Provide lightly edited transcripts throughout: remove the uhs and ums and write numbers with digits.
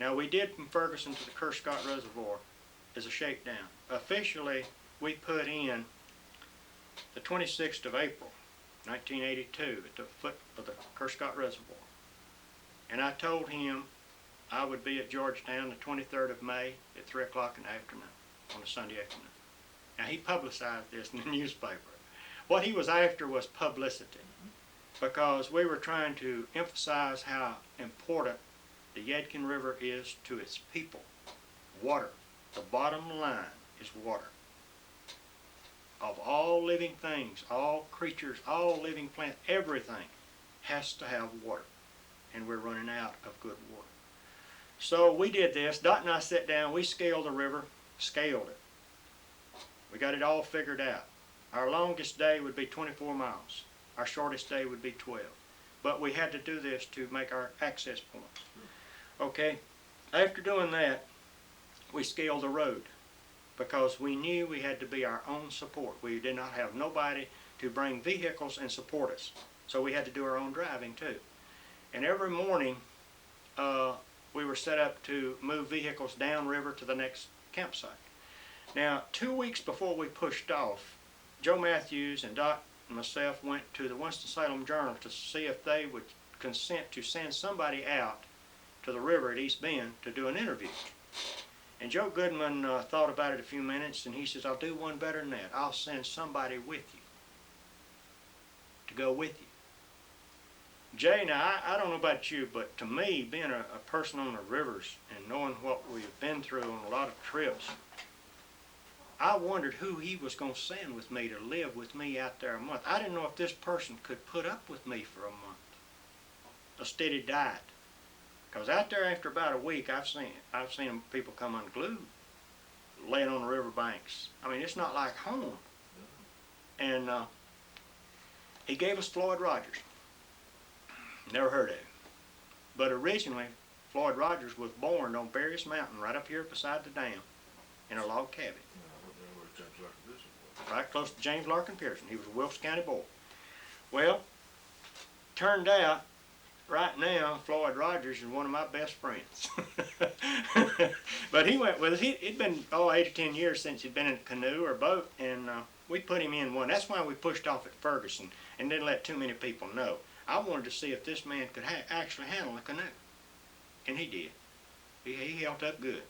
Now we did from Ferguson to the Kerscott Reservoir as a shakedown. Officially, we put in the 26th of April, 1982 at the foot of the Kerscott Reservoir. And I told him I would be at Georgetown the 23rd of May at 3 o'clock in the afternoon, on a Sunday afternoon. Now he publicized this in the newspaper. What he was after was publicity, because we were trying to emphasize how important the Yadkin River is to its people. Water. The bottom line is water. Of all living things, all creatures, all living plants, everything has to have water. And we're running out of good water. So we did this. Dot and I sat down, we scaled the river, scaled it. We got it all figured out. Our longest day would be 24 miles. Our shortest day would be 12. But we had to do this to make our access points. Okay, after doing that, we scaled the road because we knew we had to be our own support. We did not have nobody to bring vehicles and support us. So we had to do our own driving too. And every morning, we were set up to move vehicles downriver to the next campsite. Now, 2 weeks before we pushed off, Joe Matthews and Dot and myself went to the Winston-Salem Journal to see if they would consent to send somebody out to the river at East Bend to do an interview. And Joe Goodman thought about it a few minutes, and he says, I'll do one better than that. I'll send somebody with you, to go with you. Jay, now I don't know about you, but to me, being a person on the rivers and knowing what we've been through on a lot of trips, I wondered who he was going to send with me to live with me out there a month. I didn't know if this person could put up with me for a month, a steady diet. Because out there after about a week, I've seen people come unglued, laying on the river banks. I mean, it's not like home. And he gave us Floyd Rogers. Never heard of him. But originally, Floyd Rogers was born on Berries Mountain, right up here beside the dam, in a log cabin. Right close to James Larkin Pearson. He was a Wilkes County boy. Well, turned out, right now, Floyd Rogers is one of my best friends. But he went with us. It'd been 8 or 10 years since he'd been in a canoe or boat, and we put him in one. That's why we pushed off at Ferguson and didn't let too many people know. I wanted to see if this man could actually handle a canoe, and he did. He held up good.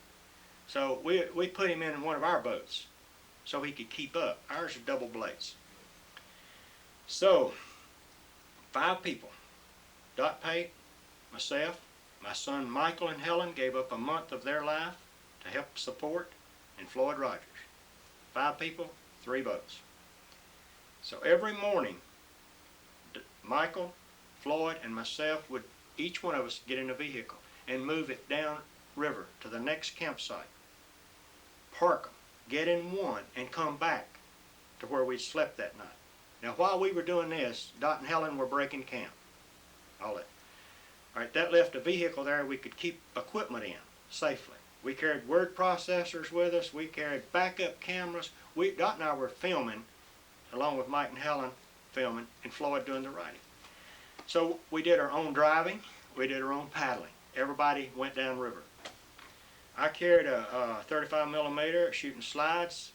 So we put him in one of our boats so he could keep up. Ours are double blades. So 5 people. Dot Pate, myself, my son Michael and Helen gave up a month of their life to help support, and Floyd Rogers. 5 people, 3 boats. So every morning, Michael, Floyd, and myself would, each one of us, get in a vehicle and move it down river to the next campsite. Park them, get in one, and come back to where we slept that night. Now while we were doing this, Dot and Helen were breaking camp. All right, that left a vehicle there we could keep equipment in safely. We carried word processors with us. We carried backup cameras. Dot and I were filming, along with Mike and Helen filming, and Floyd doing the writing. So we did our own driving. We did our own paddling. Everybody went downriver. I carried a 35 millimeter shooting slides.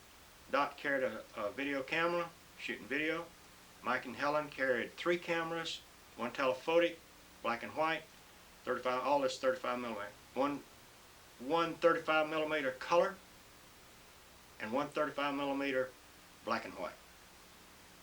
Dot carried a video camera shooting video. Mike and Helen carried 3 cameras, 1 telephotic, black and white, 35, all this 35 millimeter. One 35 millimeter color, and 1 35 millimeter black and white.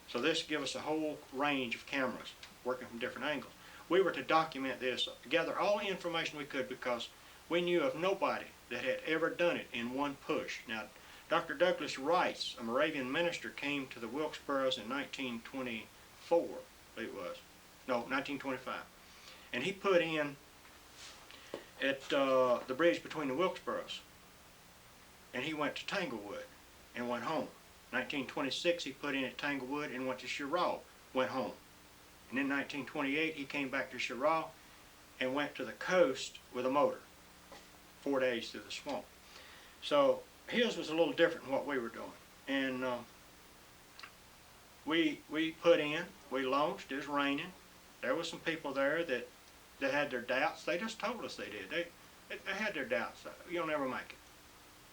So this gives us a whole range of cameras working from different angles. We were to document this, gather all the information we could, because we knew of nobody that had ever done it in one push. Now, Dr. Douglas Rice, a Moravian minister, came to the Wilkesboros in 1924, I believe it was. No, 1925. And he put in at the bridge between the Wilkesboros. And he went to Tanglewood and went home. 1926, he put in at Tanglewood and went to Cheraw, went home. And in 1928, he came back to Cheraw and went to the coast with a motor, 4 days through the swamp. So his was a little different than what we were doing. And we put in, we launched, it was raining. There was some people there that had their doubts. They just told us they did. They had their doubts. You'll never make it.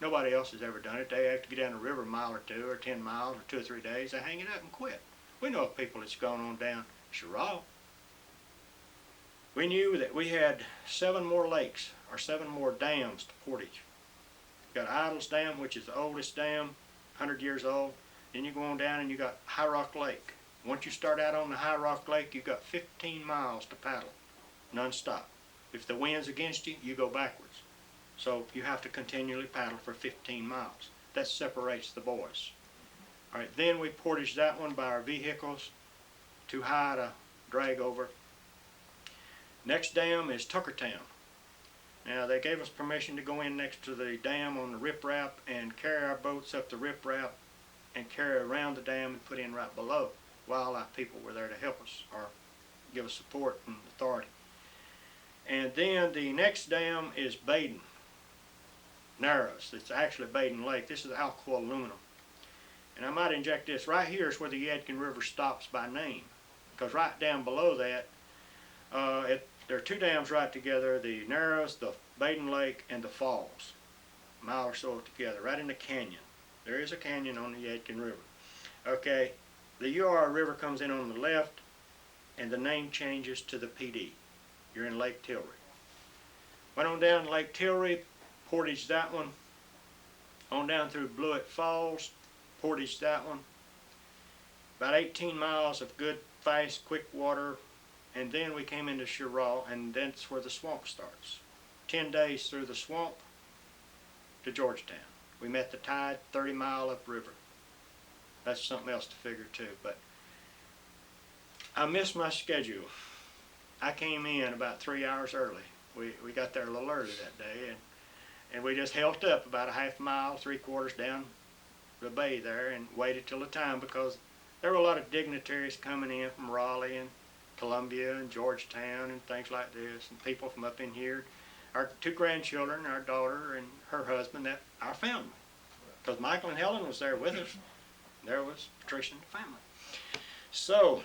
Nobody else has ever done it. They have to get down the river a mile or two, or 10 miles, or 2 or 3 days. They hang it up and quit. We know of people that's gone on down Cheraw. We knew that we had 7 more lakes, or 7 more dams to portage. You got Idles Dam, which is the oldest dam, 100 years old. Then you go on down and you got High Rock Lake. Once you start out on the High Rock Lake, you've got 15 miles to paddle, non-stop. If the wind's against you, you go backwards. So you have to continually paddle for 15 miles. That separates the boys. All right, then we portaged that one by our vehicles, too high to drag over. Next dam is Tuckertown. Now they gave us permission to go in next to the dam on the riprap and carry our boats up the riprap and carry around the dam and put in right below. Wildlife people were there to help us or give us support and authority. And then the next dam is Baden Narrows. It's actually Baden Lake. This is Alcoa Aluminum. And I might inject this. Right here is where the Yadkin River stops by name. Because right down below that, there are 2 dams right together, the Narrows, the Baden Lake, and the Falls. A mile or so together, right in the canyon. There is a canyon on the Yadkin River. Okay, the UR River comes in on the left, and the name changes to the PD. You're in Lake Tilbury. Went on down to Lake Tilbury, portaged that one. On down through Blewett Falls, portaged that one. About 18 miles of good, fast, quick water. And then we came into Cheraw, and that's where the swamp starts. 10 days through the swamp to Georgetown. We met the tide 30 mile upriver. That's something else to figure too, but I missed my schedule. I came in about 3 hours early. We got there a little early that day, and we just held up about a half mile, 3/4 down the bay there and waited till the time, because there were a lot of dignitaries coming in from Raleigh and Columbia and Georgetown and things like this, and people from up in here. Our 2 grandchildren, our daughter and her husband, our family. Because Michael and Helen was there with us. There was Patricia and the family. So,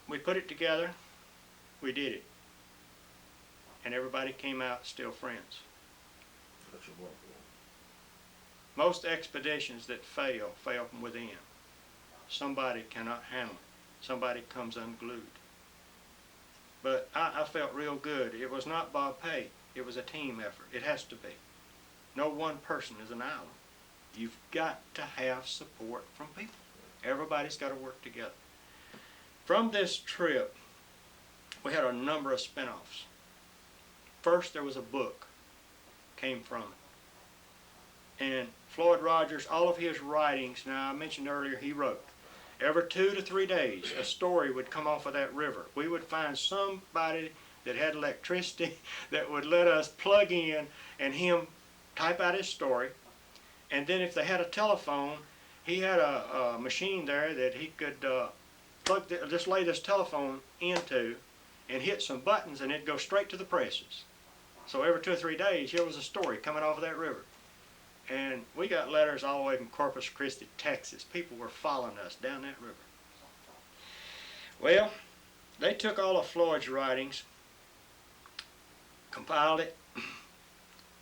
we put it together. We did it. And everybody came out still friends. Most expeditions that fail from within. Somebody cannot handle it. Somebody comes unglued. But I felt real good. It was not Bob Pate. It was a team effort. It has to be. No one person is an island. You've got to have support from people. Everybody's got to work together. From this trip, we had a number of spin-offs. First, there was a book came from it. And Floyd Rogers, all of his writings, now I mentioned earlier he wrote, every 2 to 3 days, a story would come off of that river. We would find somebody that had electricity that would let us plug in and him type out his story. And then if they had a telephone, he had a machine there that he could just lay this telephone into and hit some buttons, and it'd go straight to the presses. So every 2 or 3 days, here was a story coming off of that river. And we got letters all the way from Corpus Christi, Texas. People were following us down that river. Well, they took all of Floyd's writings, compiled it,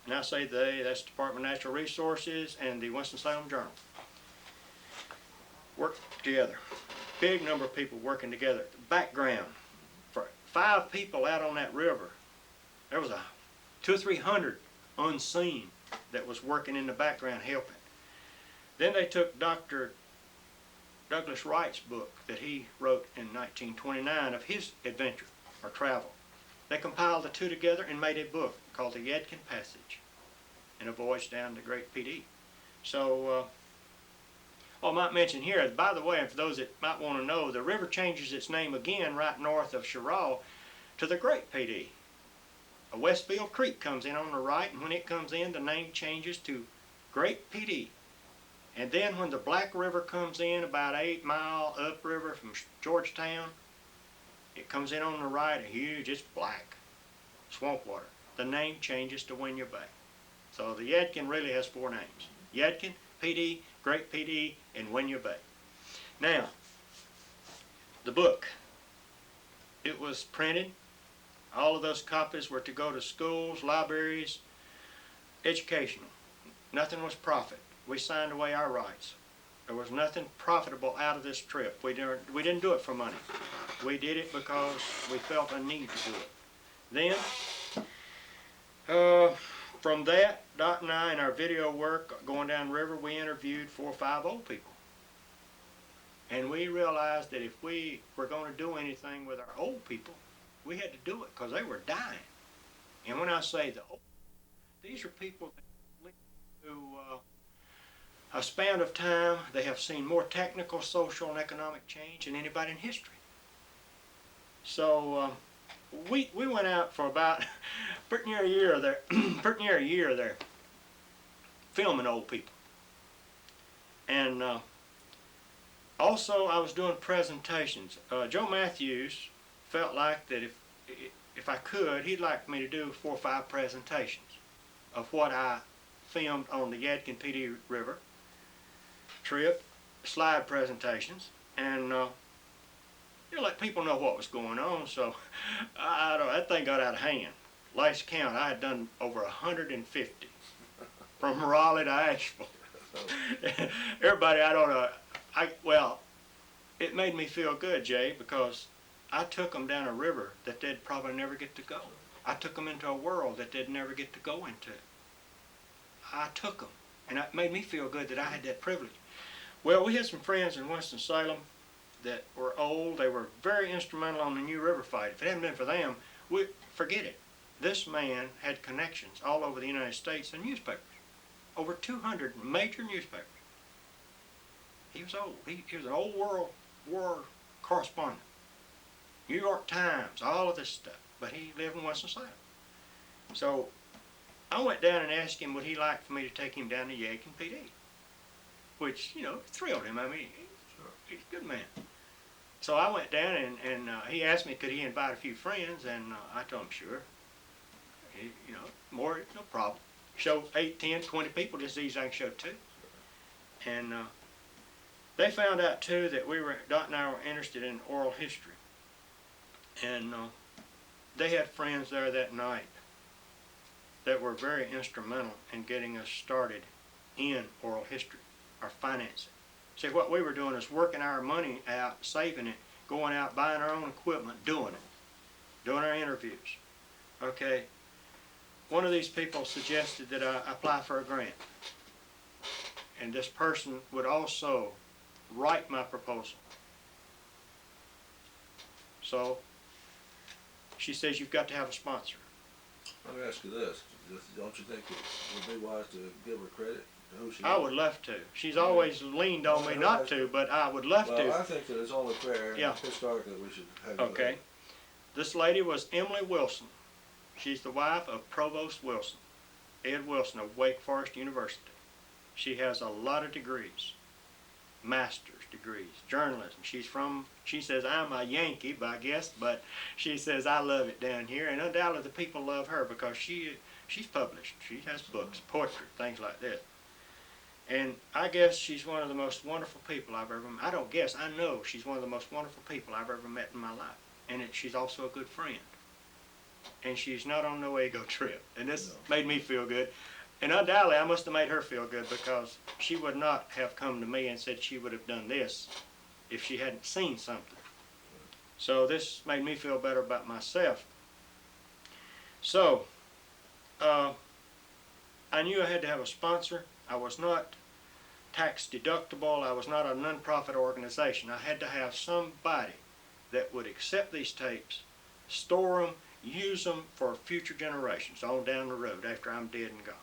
and I say they, that's the Department of Natural Resources and the Winston-Salem Journal. Worked together. Big number of people working together. The background, for 5 people out on that river, there was 200 or 300 unseen that was working in the background helping. Then they took Dr. Douglas Wright's book that he wrote in 1929 of his adventure or travel. They compiled the 2 together and made a book called The Yadkin Passage and a voyage down the Great PD. So, I might mention here, by the way, and for those that might want to know, the river changes its name again right north of Cheraw to the Great PD. A Westfield Creek comes in on the right, and when it comes in, the name changes to Great PD. And then when the Black River comes in about 8 mile upriver from Georgetown, it comes in on the right, huge, it's black, swamp water. The name changes to Winyah Bay. So the Yadkin really has 4 names. Yadkin, PD, Great PD, and Winyah Bay. Now, the book. It was printed All of those copies were to go to schools, libraries, educational. Nothing was profit. We signed away our rights. There was nothing profitable out of this trip. We didn't do it for money. We did it because we felt a need to do it. Then, from that, Dot and I, in our video work going down the river, we interviewed 4 or 5 old people. And we realized that if we were going to do anything with our old people, we had to do it because they were dying. And when I say the old, these are people that live through a span of time. They have seen more technical, social, and economic change than anybody in history. So we went out for about pretty near a year there, pretty near a year there, filming old people. And also, I was doing presentations. Joe Matthews felt like that if I could, he'd like me to do 4 or 5 presentations of what I filmed on the Yadkin-Pate River trip, slide presentations, and let people know what was going on. So that thing got out of hand. Last count, I had done over 150 from Raleigh to Asheville. Everybody, I don't know. Well, it made me feel good, Jay, because I took them down a river that they'd probably never get to go. I took them into a world that they'd never get to go into. I took them, and it made me feel good that I had that privilege. Well, we had some friends in Winston-Salem that were old. They were very instrumental on the New River fight. If it hadn't been for them, forget it. This man had connections all over the United States and newspapers, over 200 major newspapers. He was old. He was an old World War correspondent. New York Times, all of this stuff. But he lived in Winston-Salem. So I went down and asked him would he like for me to take him down to Yadkin-Pate, which, thrilled him. I mean, he's a good man. So I went down and he asked me could he invite a few friends, and I told him sure. More, no problem. Show 8, 10, 20 people just as easy as I can show 2. And they found out too that Dot and I were interested in oral history. And they had friends there that night that were very instrumental in getting us started in oral history, our financing. See, what we were doing is working our money out, saving it, going out, buying our own equipment, doing our interviews. Okay. One of these people suggested that I apply for a grant. And this person would also write my proposal. So she says, you've got to have a sponsor. Let me ask you this. Don't you think it would be wise to give her credit? I would love to. She's always leaned on me not to, but I would love to. Well, I think that it's only fair and historic that we should have Okay. This lady was Emily Wilson. She's the wife of Provost Wilson, Ed Wilson of Wake Forest University. She has a lot of degrees, master's degrees, journalism. She says, I'm a Yankee, I guess, but she says, I love it down here. And undoubtedly the people love her because she's published. She has books, poetry, things like that. And I guess she's one of the most wonderful people I've ever met. I don't guess, I know she's one of the most wonderful people I've ever met in my life. And she's also a good friend. And she's not on no ego trip. And this made me feel good. And undoubtedly I must have made her feel good because she would not have come to me and said she would have done this if she hadn't seen something. So this made me feel better about myself. So I knew I had to have a sponsor. I was not tax deductible. I was not a nonprofit organization. I had to have somebody that would accept these tapes, store them, use them for future generations on down the road after I'm dead and gone.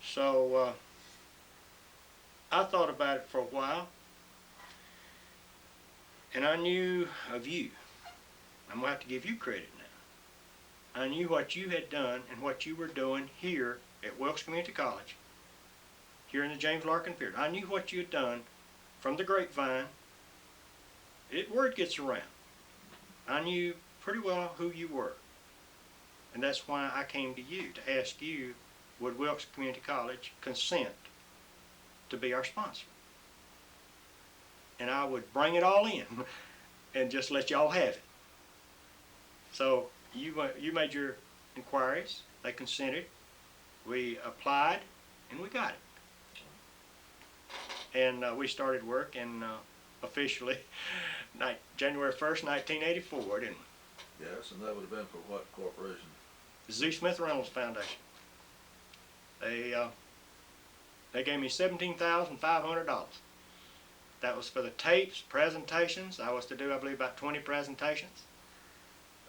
So I thought about it for a while, and I knew of you. I'm going to have to give you credit now. I knew what you had done and what you were doing here at Wilkes Community College, here in the James Larkin period. I knew what you had done from the grapevine. Word gets around. I knew pretty well who you were. And that's why I came to you to ask you, would Wilkes Community College consent to be our sponsor? And I would bring it all in and just let y'all have it. So you made your inquiries. They consented. We applied, and we got it. And we started work in officially January 1st, 1984, didn't we? Yes, and that would have been for what corporation? The Z. Smith Reynolds Foundation. They gave me $17,500. That was for the tapes, presentations. I was to do, I believe, about 20 presentations.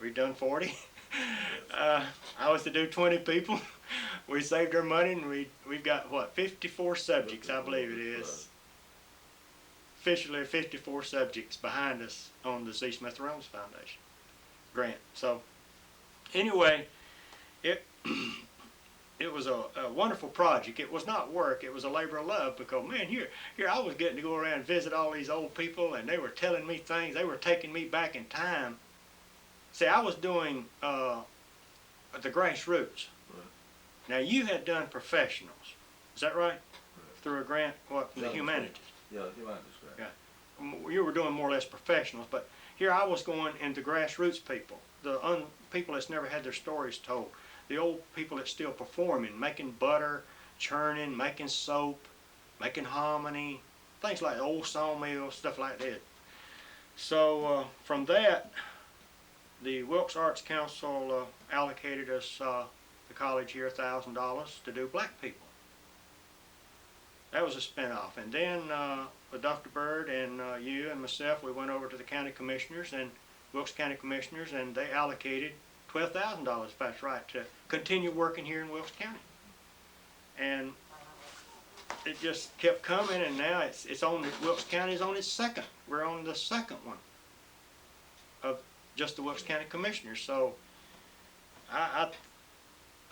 We've done 40. I was to do 20 people. We saved our money, and we've got, what, 54 subjects, I believe it is. Officially 54 subjects behind us on the Z. Smith Reynolds Foundation grant. So anyway, it was a wonderful project. It was not work, it was a labor of love, because man, here I was getting to go around and visit all these old people, and they were telling me things. They were taking me back in time. See, I was doing the grassroots. Right. Now you had done professionals, is that right? Right. Through a grant, what, from the humanities? Yeah, humanities grant. Yeah, you were doing more or less professionals, but here I was going into grassroots people, the people that's never had their stories told. The old people that's still performing, making butter, churning, making soap, making hominy, things like old sawmills, stuff like that. So from that, the Wilkes Arts Council allocated us, the college here, $1,000 to do black people. That was a spinoff. And then with Dr. Bird and you and myself, we went over to the county commissioners and Wilkes County commissioners, and they allocated $12,000, if that's right, to continue working here in Wilkes County. And it just kept coming, and now it's on, Wilkes County is on its second. We're on the second one of just the Wilkes County Commissioners. So I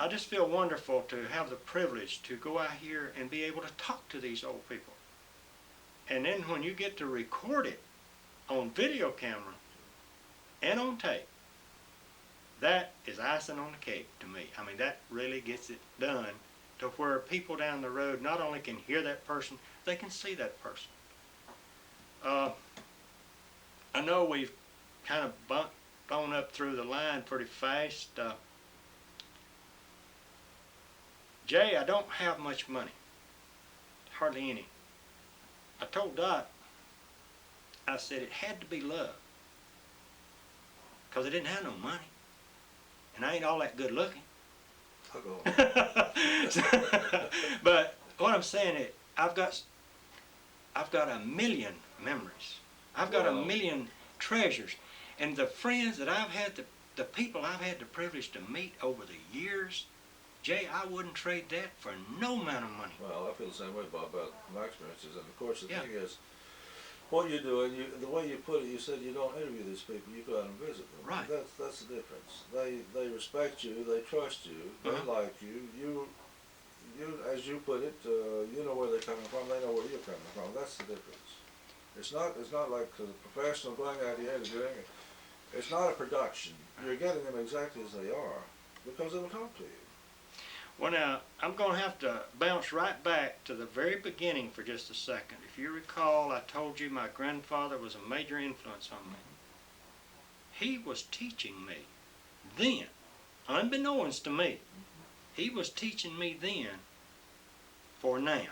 just feel wonderful to have the privilege to go out here and be able to talk to these old people. And then when you get to record it on video camera and on tape, that is icing on the cake to me. I mean, that really gets it done to where people down the road not only can hear that person, they can see that person. I know we've kind of bumped on up through the line pretty fast. Jay, I don't have much money, hardly any. I told Doc, I said it had to be love, because I didn't have no money, and I ain't all that good looking. But what I'm saying is, I've got a million memories. I've got a million treasures, and the friends that I've had, the people I've had the privilege to meet over the years, Jay, I wouldn't trade that for no amount of money. Well, I feel the same way, Bob, about my experiences. And of course, the thing is, what you're doing, the way you put it, you said you don't interview these people, you go out and visit them. Right. That's the difference. They respect you, they trust you, they like you. You, as you put it, you know where they're coming from, they know where you're coming from. That's the difference. It's not like a professional going out here interviewing. It's not a production. You're getting them exactly as they are, because they will talk to you. Well, now, I'm going to have to bounce right back to the very beginning for just a second. If you recall, I told you my grandfather was a major influence on me. He was teaching me then, unbeknownst to me, he was teaching me then for now.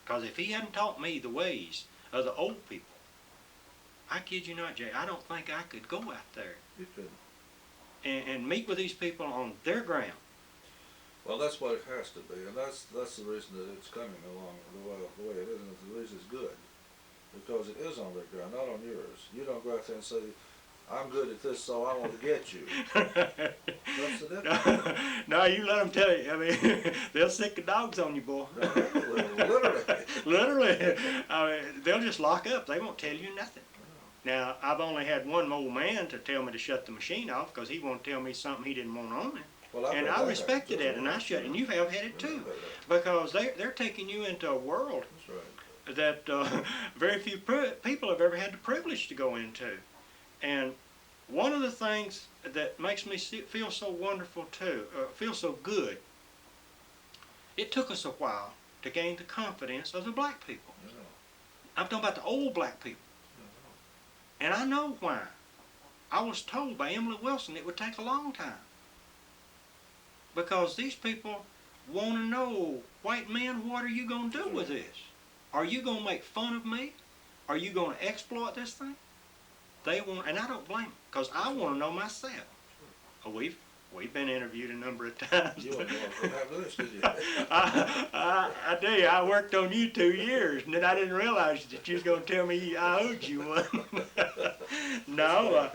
Because if he hadn't taught me the ways of the old people, I kid you not, Jay, I don't think I could go out there You couldn't. And meet with these people on their ground. Well, that's what it has to be, and that's the reason that it's coming along the way it is, and the reason it's good, because it is on their ground, not on yours. You don't go out there and say, "I'm good at this, so I want to get you." That's the difference. No, you let them tell you. I mean, they'll sick the dogs on you, boy. Literally. Literally. I mean, they'll just lock up. They won't tell you nothing. Now, I've only had one old man to tell me to shut the machine off because he won't tell me something he didn't want on it. Well, and I respected that, and I shut it. And you have had it too, because they're taking you into a world that very few people have ever had the privilege to go into. And one of the things that makes me feel so wonderful too, feel so good, it took us a while to gain the confidence of the black people. I'm talking about the old black people. And I know why. I was told by Emily Wilson it would take a long time. Because these people want to know, white men, what are you going to do with this? Are you going to make fun of me? Are you going to exploit this thing? They want, and I don't blame them, because I want to know myself. We've been interviewed a number of times. You weren't going to have this, did you? I tell you, I worked on you 2 years, and then I didn't realize that you was going to tell me I owed you one. No,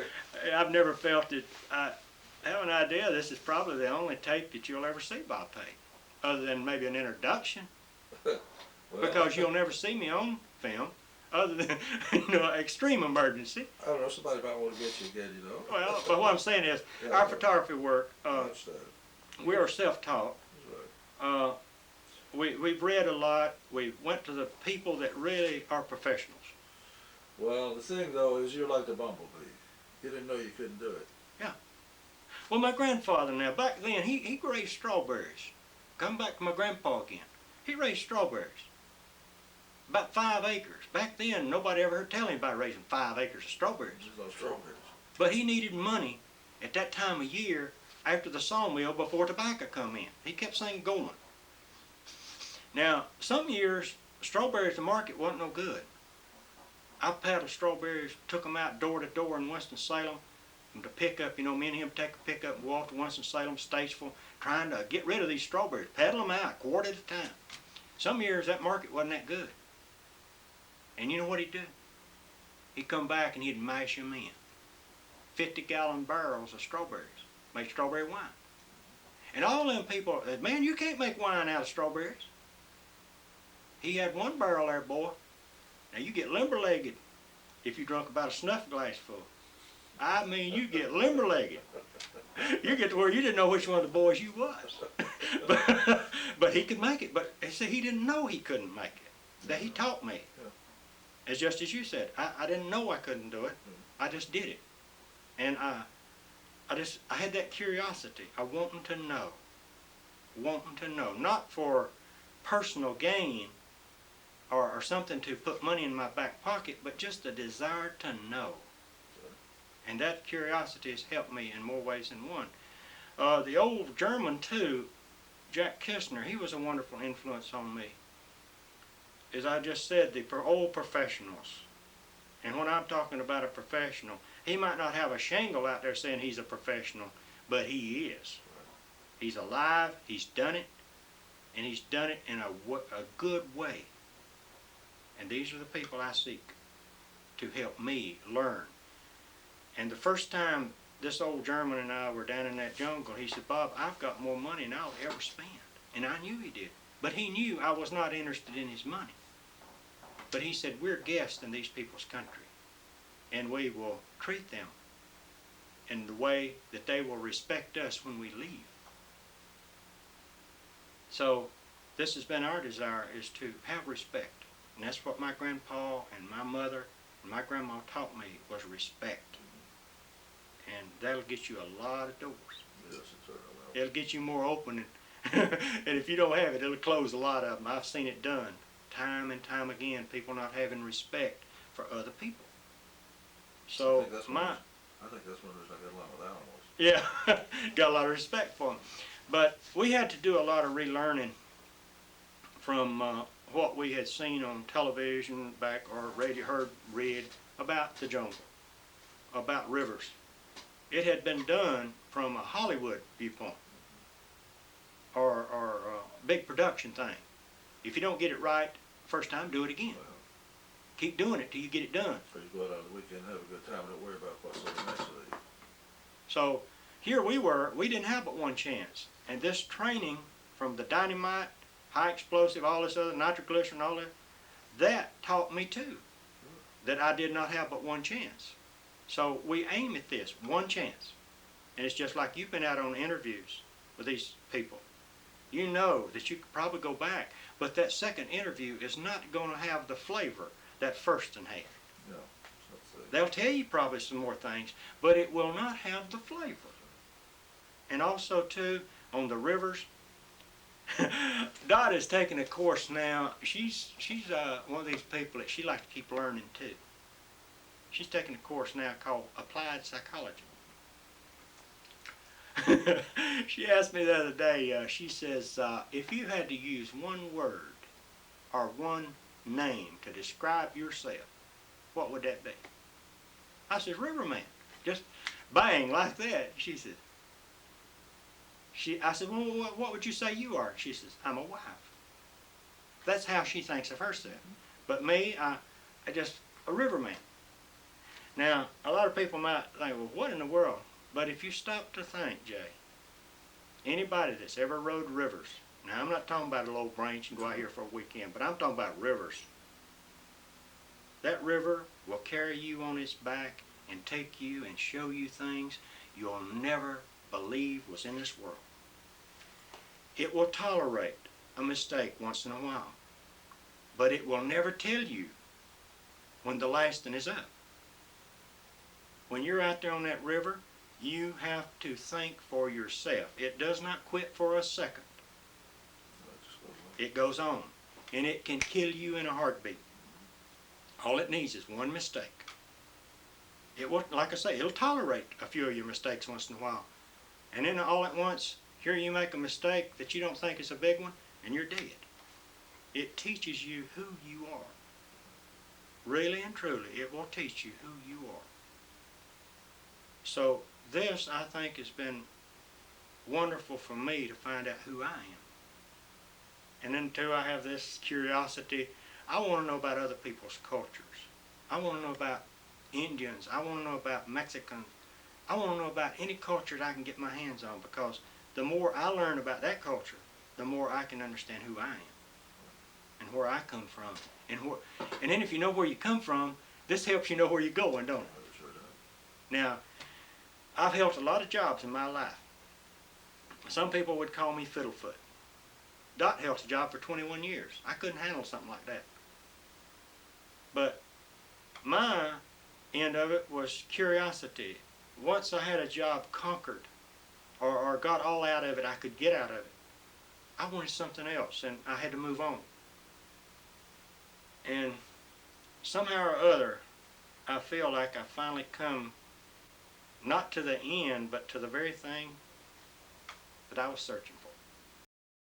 I've never felt it. I have an idea this is probably the only tape that you'll ever see by Pate, other than maybe an introduction, Well, because you'll never see me on film, other than, extreme emergency. I don't know, somebody might want to get you again, Well, but what I'm saying is, Yeah, our photography work, I understand. we are self-taught. That's right. We've read a lot. We went to the people that really are professionals. Well, the thing though is you're like the bumblebee. You didn't know you couldn't do it. Well, my grandfather now, back then, he raised strawberries. Come back to my grandpa again. He raised strawberries. About 5 acres. Back then, nobody ever heard tell anybody raising 5 acres of strawberries. There's no strawberries. But he needed money at that time of year after the sawmill before tobacco come in. He kept saying going. Now, some years, strawberries, the market wasn't no good. I paddled strawberries, took them out door to door in Winston-Salem to pick up, me and him take a pickup and walk to Winston-Salem, Statesville, trying to get rid of these strawberries, paddle them out, quart at a time. Some years that market wasn't that good. And you know what he'd do? He'd come back and he'd mash them in. 50-gallon barrels of strawberries, make strawberry wine. And all them people said, man, you can't make wine out of strawberries. He had one barrel there, boy. Now you get limber-legged if you drunk about a snuff glass full. I mean, you get limber-legged. You get to where you didn't know which one of the boys you was. but he could make it. But see, he didn't know he couldn't make it. That he taught me. As just as you said, I didn't know I couldn't do it. I just did it. And I had that curiosity. I wanted to know. Not for personal gain or something to put money in my back pocket, but just a desire to know. And that curiosity has helped me in more ways than one. The old German, too, Jack Kistner, he was a wonderful influence on me. As I just said, the old professionals. And when I'm talking about a professional, he might not have a shingle out there saying he's a professional, but he is. He's alive, he's done it, and he's done it in a good way. And these are the people I seek to help me learn. And the first time this old German and I were down in that jungle, he said, Bob, I've got more money than I'll ever spend. And I knew he did. But he knew I was not interested in his money. But he said, we're guests in these people's country, and we will treat them in the way that they will respect us when we leave. So this has been our desire, is to have respect. And that's what my grandpa and my mother and my grandma taught me, was respect. And that'll get you a lot of doors. Yes, it certainly will. It'll get you more open, and if you don't have it, it'll close a lot of them. I've seen it done time and time again, people not having respect for other people. So I think that's one reason I get along with animals. Yeah, got a lot of respect for them. But we had to do a lot of relearning from what we had seen on television back, or read about the jungle, about rivers. It had been done from a Hollywood viewpoint, or a big production thing. If you don't get it right first time, do it again. Well, Keep doing it till you get it done. so you go out on the weekend, have a good time, don't worry about what's sitting next to you. So here we didn't have but one chance. And this training from the dynamite, high explosive, all this other, nitroglycerin, all that taught me too, that I did not have but one chance. So we aim at this, one chance. And it's just like you've been out on interviews with these people. You know that you could probably go back, but that second interview is not going to have the flavor that first one had. No, They'll tell you probably some more things, but it will not have the flavor. And also too, on the rivers, Dot is taking a course now. She's one of these people that she likes to keep learning too. She's taking a course now called Applied Psychology. She asked me the other day, she says, if you had to use one word or one name to describe yourself, what would that be? I said, Riverman. Just bang, like that. She said, I said, well, what would you say you are? She says, I'm a wife. That's how she thinks of herself. But me, I just, a riverman. Now, a lot of people might think, well, what in the world? But if you stop to think, Jay, anybody that's ever rode rivers, now I'm not talking about a little branch and go out here for a weekend, but I'm talking about rivers. That river will carry you on its back and take you and show you things you'll never believe was in this world. It will tolerate a mistake once in a while, but it will never tell you when the lasting is up. When you're out there on that river, you have to think for yourself. It does not quit for a second. It goes on, and it can kill you in a heartbeat. All it needs is one mistake. It will, like I say, it'll tolerate a few of your mistakes once in a while. And then all at once, here you make a mistake that you don't think is a big one, and you're dead. It teaches you who you are. Really and truly, it will teach you who you are. So this, I think, has been wonderful for me to find out who I am. And then too, I have this curiosity. I want to know about other people's cultures. I want to know about Indians. I want to know about Mexicans. I want to know about any culture that I can get my hands on, because the more I learn about that culture, the more I can understand who I am and where I come from. And then if you know where you come from, this helps you know where you're going, don't it? Now, I've held a lot of jobs in my life. Some people would call me fiddlefoot. Dot held a job for 21 years. I couldn't handle something like that. But my end of it was curiosity. Once I had a job conquered, or got all out of it I could get out of it, I wanted something else, and I had to move on. And somehow or other, I feel like I finally come not to the end, but to the very thing that I was searching for.